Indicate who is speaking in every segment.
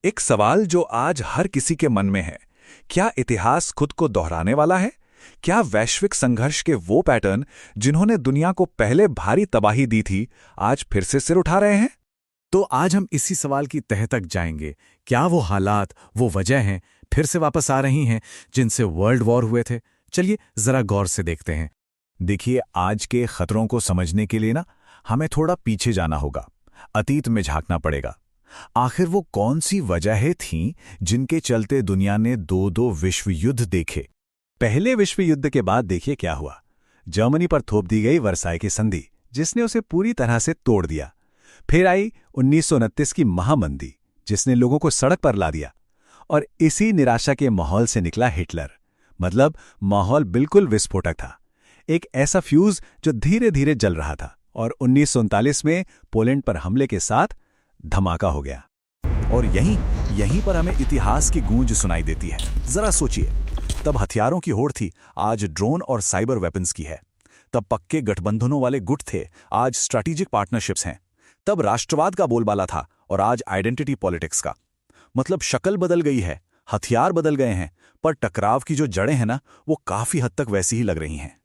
Speaker 1: एक सवाल जो आज हर किसी के मन में है, क्या इतिहास खुद को दोहराने वाला है? क्या वैश्विक संघर्ष के वो पैटर्न जिन्होंने दुनिया को पहले भारी तबाही दी थी, आज फिर से सिर उठा रहे हैं?
Speaker 2: तो आज हम इसी सवाल की तह तक जाएंगे। क्या वो हालात, वो वजह हैं, फिर से वापस आ रही हैं जिनसे वर्ल्ड वॉर हुए थे? चलिए जरा गौर से देखते हैं।
Speaker 1: देखिए, आज के खतरों को समझने के लिए हमें थोड़ा पीछे जाना होगा, अतीत में झांकना पड़ेगा। आखिर वो कौन सी वजहें थीं जिनके चलते दुनिया ने दो विश्व युद्ध देखे? पहले विश्व युद्ध के बाद देखिए क्या हुआ। जर्मनी पर थोप दी गई वर्साई की संधि, जिसने उसे पूरी तरह से तोड़ दिया। फिर आई 1929 की महामंदी, जिसने लोगों को सड़क पर ला दिया। और इसी निराशा के माहौल से निकला हिटलर। मतलब माहौल बिल्कुल विस्फोटक था, एक ऐसा फ्यूज जो धीरे धीरे जल रहा था। और 1939 में पोलैंड पर हमले के साथ धमाका हो गया। और यहीं पर हमें इतिहास की गूंज सुनाई देती है। जरा सोचिए, तब हथियारों की होड़ थी, आज ड्रोन और साइबर वेपन्स की है। तब पक्के गठबंधनों वाले गुट थे, आज स्ट्रैटेजिक पार्टनरशिप्स हैं। तब राष्ट्रवाद का बोलबाला था और आज आइडेंटिटी पॉलिटिक्स का। मतलब शक्ल बदल गई है, हथियार बदल गए हैं, पर टकराव की जो जड़ें हैं वो काफी हद तक वैसी ही लग रही हैं।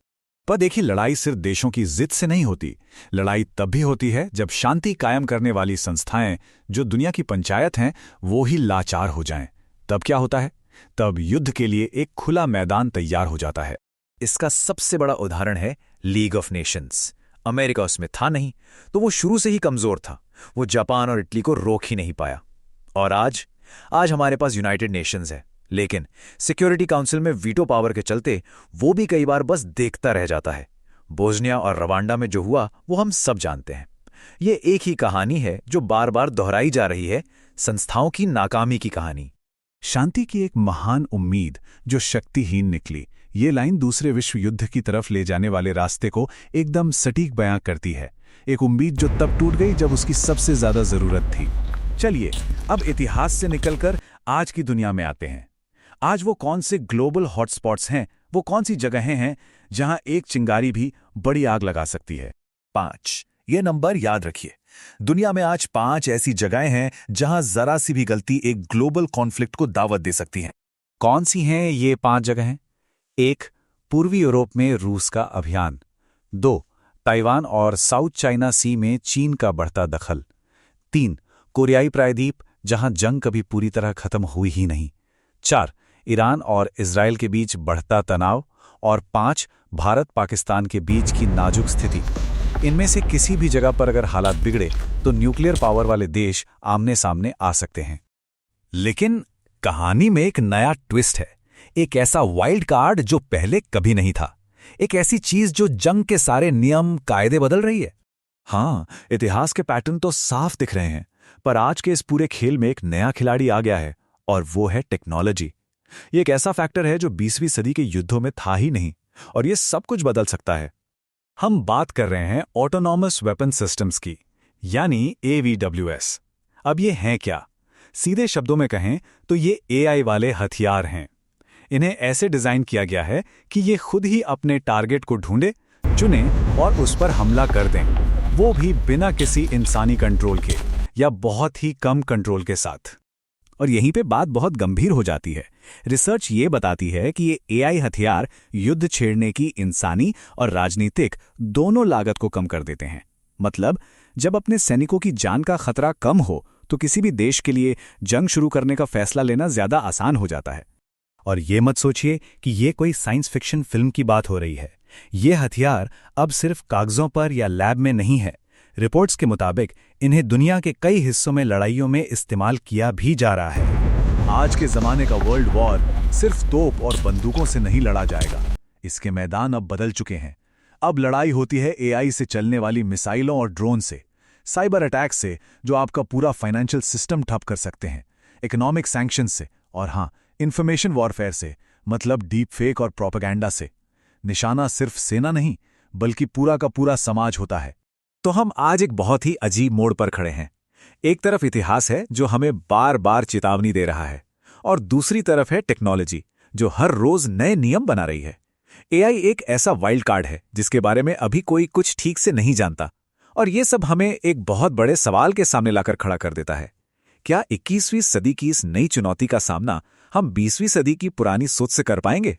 Speaker 1: पर देखिए, लड़ाई सिर्फ देशों की जिद से नहीं होती। लड़ाई तब भी होती है जब शांति कायम करने वाली संस्थाएं, जो दुनिया की पंचायत हैं, वो ही लाचार हो जाएं। तब क्या होता है? तब युद्ध के लिए एक खुला मैदान तैयार हो जाता है।
Speaker 3: इसका सबसे बड़ा उदाहरण है लीग ऑफ नेशंस। अमेरिका उसमें था नहीं, तो वो शुरू से ही कमजोर था। वो जापान और इटली को रोक ही नहीं पाया। और आज हमारे पास यूनाइटेड नेशंस है, लेकिन सिक्योरिटी काउंसिल में वीटो पावर के चलते वो भी कई बार बस देखता रह जाता है। बोस्निया और रवांडा में जो हुआ वो हम सब जानते हैं। ये एक ही कहानी है जो बार बार दोहराई जा रही है, संस्थाओं की नाकामी की कहानी।
Speaker 1: शांति की एक महान उम्मीद जो शक्तिहीन निकली। ये लाइन दूसरे विश्व युद्ध की तरफ ले जाने वाले रास्ते को एकदम सटीक बयां करती है। एक उम्मीद जो तब टूट गई जब उसकी सबसे ज्यादा जरूरत थी। चलिए अब इतिहास से निकलकर आज की दुनिया में आते हैं। आज वो कौन से ग्लोबल हॉटस्पॉट्स हैं, वो कौन सी जगहें हैं जहां एक चिंगारी भी बड़ी आग लगा सकती है?
Speaker 3: 5। ये नंबर याद रखिए। दुनिया में आज 5 ऐसी जगहें हैं जहां जरा सी भी गलती एक ग्लोबल कॉन्फ्लिक्ट को दावत दे सकती है।
Speaker 1: कौन सी हैं ये 5 जगहें? 1. पूर्वी यूरोप में रूस का अभियान। 2. ताइवान और साउथ चाइना सी में चीन का बढ़ता दखल। 3. कोरियाई प्रायद्वीप, जहां जंग कभी पूरी तरह खत्म हुई ही नहीं। 4. ईरान और इजराइल के बीच बढ़ता तनाव। और 5. भारत पाकिस्तान के बीच की नाजुक स्थिति। इनमें से किसी भी जगह पर अगर हालात बिगड़े तो न्यूक्लियर पावर वाले देश आमने सामने आ सकते हैं। लेकिन कहानी में एक नया ट्विस्ट है, एक ऐसा वाइल्ड कार्ड जो पहले कभी नहीं था, एक ऐसी चीज जो जंग के सारे नियम कायदे बदल रही है। हाँ, इतिहास के पैटर्न तो साफ दिख रहे हैं, पर आज के इस पूरे खेल में एक नया खिलाड़ी आ गया है, और वो है टेक्नोलॉजी। ये एक ऐसा फैक्टर है जो 20वीं सदी के युद्धों में था ही नहीं, और ये सब कुछ बदल सकता है। हम बात कर रहे हैं ऑटोनॉमस वेपन सिस्टम्स की, यानी AWS। अब ये हैं क्या? सीधे शब्दों में कहें तो ये AI वाले हथियार हैं। इन्हें ऐसे डिजाइन किया गया है कि ये खुद ही अपने टारगेट को ढूंढे, चुने और उस पर हमला कर दें, वो भी बिना किसी इंसानी कंट्रोल के या बहुत ही कम कंट्रोल के साथ। और यहीं पे बात बहुत गंभीर हो जाती है। रिसर्च ये बताती है कि ये AI हथियार युद्ध छेड़ने की इंसानी और राजनीतिक दोनों लागत को कम कर देते हैं। मतलब जब अपने सैनिकों की जान का खतरा कम हो तो किसी भी देश के लिए जंग शुरू करने का फैसला लेना ज्यादा आसान हो जाता है। और ये मत सोचिए कि ये कोई साइंस फिक्शन फिल्म की बात हो रही है। ये हथियार अब सिर्फ कागजों पर या लैब में नहीं है। रिपोर्ट्स के मुताबिक इन्हें दुनिया के कई हिस्सों में लड़ाइयों में इस्तेमाल किया भी जा रहा है। आज के जमाने का वर्ल्ड वॉर सिर्फ तोप और बंदूकों से नहीं लड़ा जाएगा। इसके मैदान अब बदल चुके हैं। अब लड़ाई होती है AI से चलने वाली मिसाइलों और ड्रोन से, साइबर अटैक से जो आपका पूरा फाइनेंशियल सिस्टम ठप कर सकते हैं, इकोनॉमिक सैंक्शन से, और हाँ, इंफॉर्मेशन वॉरफेयर से, मतलब डीप फेक और प्रोपेगेंडा से। निशाना सिर्फ सेना नहीं, बल्कि पूरा का पूरा समाज होता है। तो हम आज एक बहुत ही अजीब मोड़ पर खड़े हैं। एक तरफ इतिहास है जो हमें बार बार चेतावनी दे रहा है, और दूसरी तरफ है टेक्नोलॉजी जो हर रोज नए नियम बना रही है। AI एक ऐसा वाइल्ड कार्ड है जिसके बारे में अभी कोई कुछ ठीक से नहीं जानता, और ये सब हमें एक बहुत बड़े सवाल के सामने लाकर खड़ा कर देता है
Speaker 3: क्या 21वीं सदी की इस नई चुनौती का सामना हम 20वीं सदी की पुरानी सोच से कर पाएंगे?